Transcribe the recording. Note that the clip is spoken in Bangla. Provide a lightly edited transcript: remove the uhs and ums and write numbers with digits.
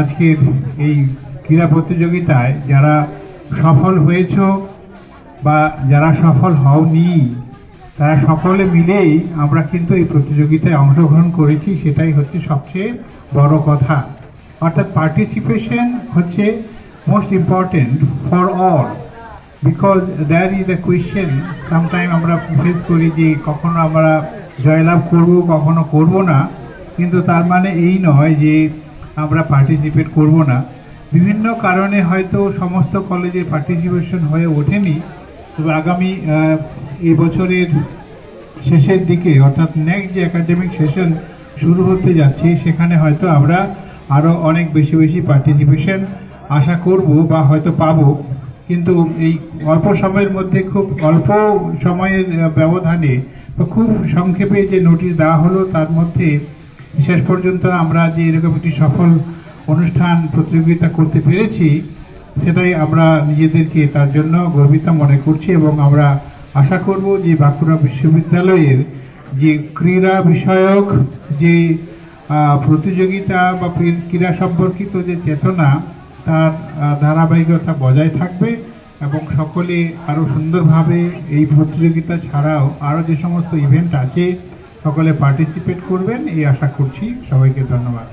আজকের এই ক্রীড়া প্রতিযোগিতায় যারা সফল হয়েছে বা যারা সফল হওনি তারা সকলে মিলেই আমরা কিন্তু এই প্রতিযোগিতায় অংশগ্রহণ করেছি, সেটাই হচ্ছে সবচেয়ে বড় কথা। অর্থাৎ পার্টিসিপেশন হচ্ছে most important for all, because there is a question sometime আমরা ফেস করি যে কখনো আমরা জয়লাভ করব কখনো করব না, কিন্তু তার মানে এই নয় যে আমরা পার্টিসিপেট করব না। বিভিন্ন কারণে হয়তো সমস্ত কলেজে পার্টিসিপেশন হয়ে ওঠেনি, তবে আগামী এবছরের শেষের দিকে অর্থাৎ নেক্সট যে একাডেমিক সেশন শুরু হতে যাচ্ছে সেখানে হয়তো আমরা আরও অনেক বেশি বেশি পার্টিসিপেশন আশা করব বা হয়তো পাবো। কিন্তু এই অল্প সময়ের মধ্যে খুব অল্প সময়ের ব্যবধানে বা খুব সংক্ষেপে যে নোটিশ দেওয়া হলো তার মধ্যে শেষ পর্যন্ত আমরা যে এরকম একটি সফল অনুষ্ঠান প্রতিযোগিতা করতে পেরেছি সেটাই আমরা নিজেদেরকে তার জন্য গর্বিত মনে করছি এবং আমরা আশা করব যে বাঁকুড়া বিশ্ববিদ্যালয়ের যে ক্রীড়া বিষয়ক যে প্রতিযোগিতা বা ক্রীড়া সম্পর্কিত যে চেতনা তার ধারাবাহিকতা বজায় থাকবে এবং সকলে আরও সুন্দরভাবে এই প্রতিযোগিতা ছাড়াও আরও যে সমস্ত ইভেন্ট আছে সকলে পার্টিসিপেট করবেন এই আশা করছি। সবাইকে ধন্যবাদ।